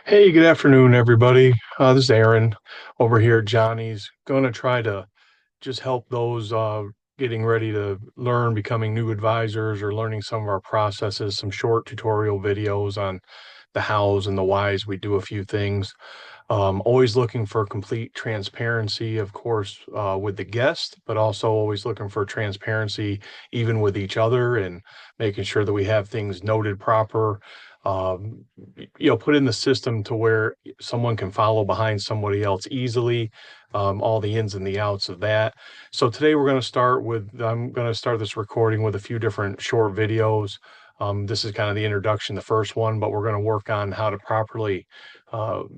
Hey, good afternoon, everybody. This is Aaron over here at Johnny's. Going to try to just help those getting ready to learn, becoming new advisors, or learning some of our processes, some short tutorial videos on the hows and the whys. We do a few things. Always looking for complete transparency, of course, with the guest, but also always looking for transparency even with each other and making sure that we have things noted proper. Put in the system to where someone can follow behind somebody else easily, all the ins and the outs of that. So today I'm going to start this recording with a few different short videos. This is kind of the introduction, the first one, but we're going to work on how to properly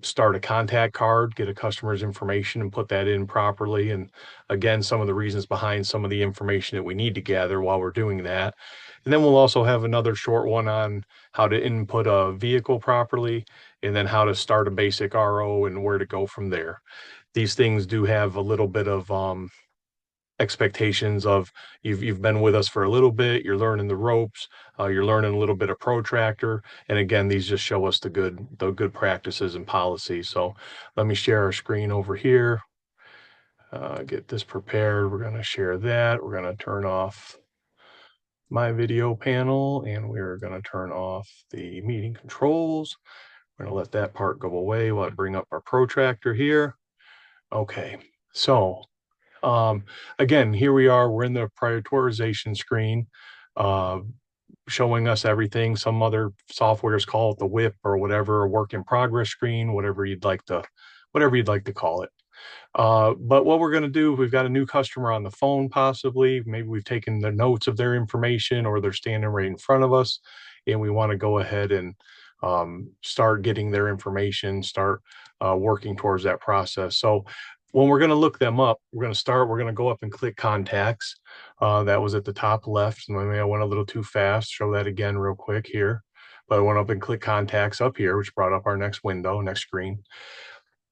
start a contact card, get a customer's information and put that in properly. And again, some of the reasons behind some of the information that we need to gather while we're doing that. And then we'll also have another short one on how to input a vehicle properly, and then how to start a basic RO and where to go from there. These things do have a little bit of expectations of you've been with us for a little bit, you're learning the ropes, you're learning a little bit of protractor, and again, these just show us the good practices and policies. So let me share our screen over here, get this prepared. We're going to share that. We're going to turn off my video panel, and we're going to turn off the meeting controls. We're going to let that part go away while I bring up our protractor here. Okay, so um, again, here we are, we're in the prioritization screen, uh, showing us everything. Some other softwares call it the WIP or whatever, a work in progress screen, whatever you'd like to call it. But what we're going to do, we've got a new customer on the phone, possibly. Maybe we've taken the notes of their information or they're standing right in front of us, and we want to go ahead and start getting their information, start working towards that process. So when we're going to look them up, we're going to go up and click contacts. That was at the top left. And maybe I went a little too fast. Show that again real quick here. But I went up and click contacts up here, which brought up our next window, next screen.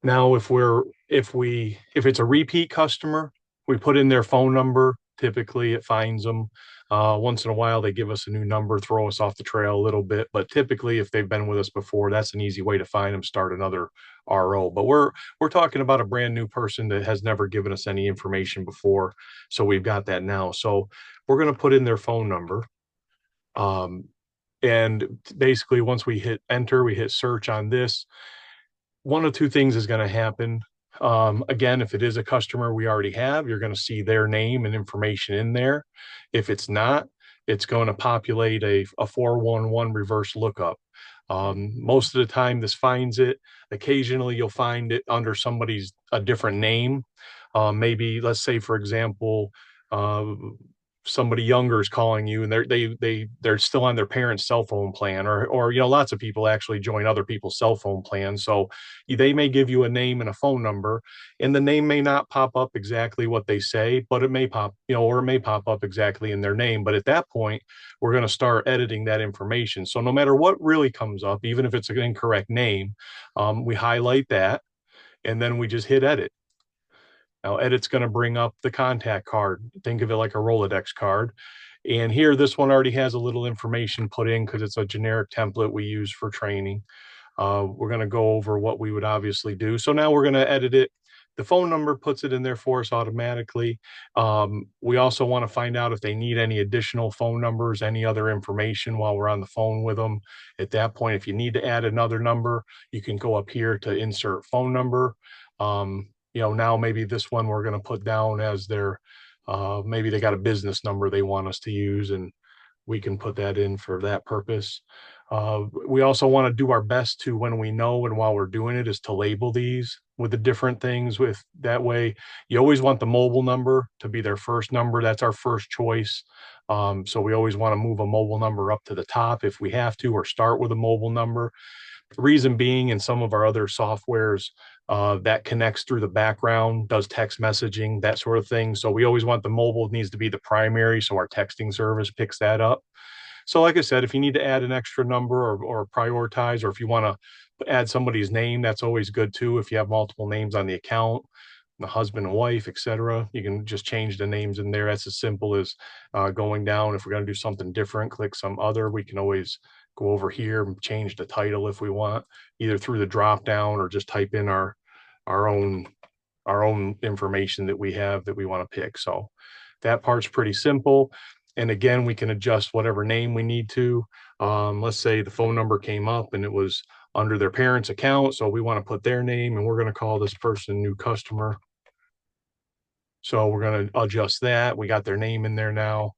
Now, if it's a repeat customer, we put in their phone number. Typically, it finds them. Once in a while, they give us a new number, throw us off the trail a little bit. But typically, if they've been with us before, that's an easy way to find them. Start another RO. But we're talking about a brand new person that has never given us any information before, so we've got that now. So we're going to put in their phone number. Um, and basically, once we hit enter, we hit search on this, one of two things is going to happen. Again, if it is a customer we already have, you're going to see their name and information in there. If it's not, it's going to populate a 411 reverse lookup. Most of the time, this finds it. Occasionally, you'll find it under a different name. Maybe, let's say, for example, uh, somebody younger is calling you and they're still on their parents' cell phone plan, or lots of people actually join other people's cell phone plans. So they may give you a name and a phone number, and the name may not pop up exactly what they say, but it may or it may pop up exactly in their name. But at that point, we're going to start editing that information. So no matter what really comes up, even if it's an incorrect name, we highlight that and then we just hit edit. Now, edit's going to bring up the contact card. Think of it like a Rolodex card. And here, this one already has a little information put in because it's a generic template we use for training. We're going to go over what we would obviously do. So now we're going to edit it. The phone number puts it in there for us automatically. We also want to find out if they need any additional phone numbers, any other information while we're on the phone with them. At that point, if you need to add another number, you can go up here to insert phone number. Now maybe this one we're going to put down as maybe they got a business number they want us to use, and we can put that in for that purpose. We also want to do our best to, when we know and while we're doing it, is to label these with the different things. With that way, you always want the mobile number to be their first number. That's our first choice. So we always want to move a mobile number up to the top if we have to, or start with a mobile number. The reason being, in some of our other softwares, that connects through the background, does text messaging, that sort of thing. So we always want the mobile needs to be the primary, so our texting service picks that up. So like I said, if you need to add an extra number, or prioritize, or if you want to add somebody's name, that's always good too. If you have multiple names on the account, the husband and wife, etc., you can just change the names in there. That's as simple as going down. If we're going to do something different, click some other. We can always go over here and change the title if we want, either through the drop down or just type in our own our own information that we have that we want to pick. So that part's pretty simple. And again, we can adjust whatever name we need to. Let's say the phone number came up and it was under their parents' account. So we want to put their name and we're going to call this person new customer. So we're going to adjust that. We got their name in there now.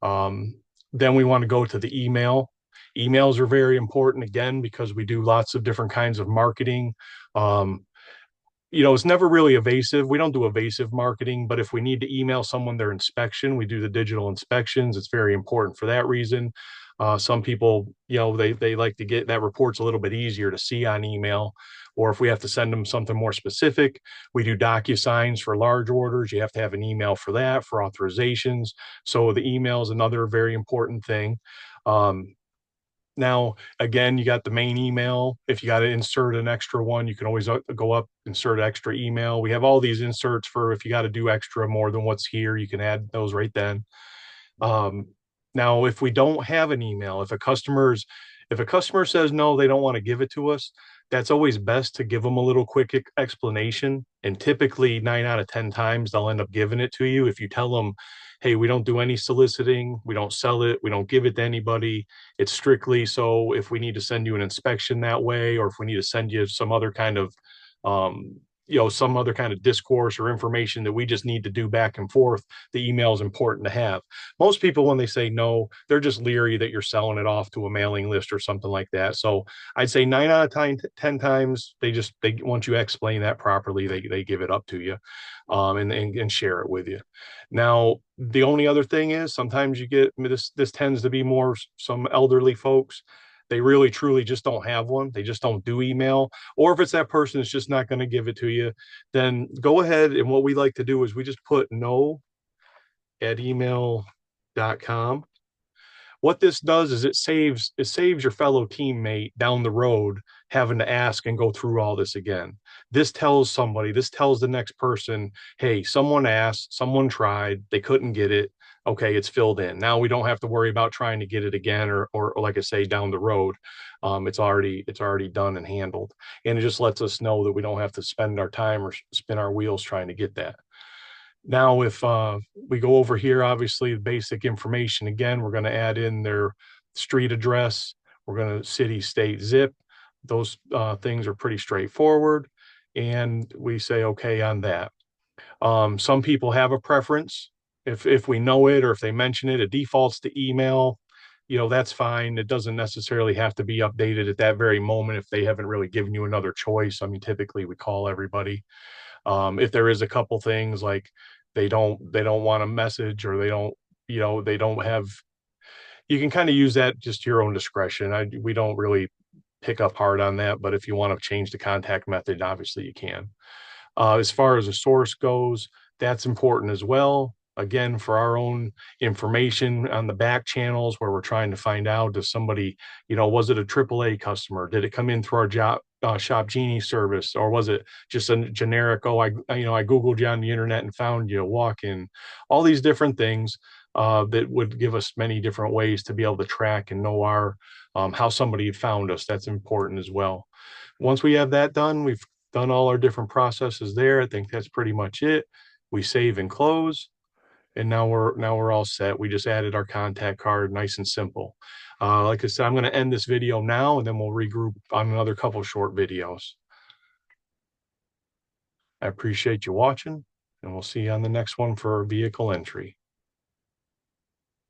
Then we want to go to the email. Emails are very important again because we do lots of different kinds of marketing. Um, it's never really evasive. We don't do evasive marketing, but if we need to email someone their inspection, we do the digital inspections. It's very important for that reason. Some people, they like to get that report's a little bit easier to see on email. Or if we have to send them something more specific, we do DocuSigns for large orders. You have to have an email for that, for authorizations. So the email is another very important thing. Um, Now, again, you got the main email. If you got to insert an extra one, you can always go up, insert extra email. We have all these inserts for if you got to do extra more than what's here, you can add those right then. Um, Now, if we don't have an email, if a customer says no, they don't want to give it to us, that's always best to give them a little quick explanation. And typically, 9 out of 10 times, they'll end up giving it to you. If you tell them, hey, we don't do any soliciting, we don't sell it, we don't give it to anybody. It's strictly so if we need to send you an inspection that way, or if we need to send you some other kind of some other kind of discourse or information that we just need to do back and forth, the email is important to have. Most people, when they say no, they're just leery that you're selling it off to a mailing list or something like that. So I'd say 9 out of 10 times, they once you explain that properly, they give it up to you, and share it with you. Now, the only other thing is sometimes you get this tends to be more some elderly folks. They really truly just don't have one. They just don't do email. Or if it's that person that's just not going to give it to you, then go ahead. And what we like to do is we just put no@email.com. What this does is it saves your fellow teammate down the road having to ask and go through all this again. This tells the next person, hey, someone asked, someone tried, they couldn't get it. Okay, it's filled in. Now we don't have to worry about trying to get it again, or like I say, down the road. It's already done and handled. And it just lets us know that we don't have to spend our time or spin our wheels trying to get that. Now, if we go over here, obviously the basic information, again, we're going to add in their street address. We're going to city, state, zip. Those things are pretty straightforward. And we say, okay, on that. Some people have a preference. If we know it or if they mention it, it defaults to email. That's fine. It doesn't necessarily have to be updated at that very moment if they haven't really given you another choice. I mean, typically we call everybody. If there is a couple things like they don't want a message, or they don't have, you can kind of use that just to your own discretion. We don't really pick up hard on that, but if you want to change the contact method, obviously you can. As far as a source goes, that's important as well. Again, for our own information on the back channels where we're trying to find out, does somebody, was it a AAA customer? Did it come in through our Shop Genie service, or was it just a generic, oh, I Googled you on the internet and found you, walk in, all these different things that would give us many different ways to be able to track and know how somebody found us. That's important as well. Once we have that done, we've done all our different processes there. I think that's pretty much it. We save and close, and now we're all set. We just added our contact card, nice and simple. Like I said, I'm going to end this video now, and then we'll regroup on another couple short videos. I appreciate you watching, and we'll see you on the next one for vehicle entry.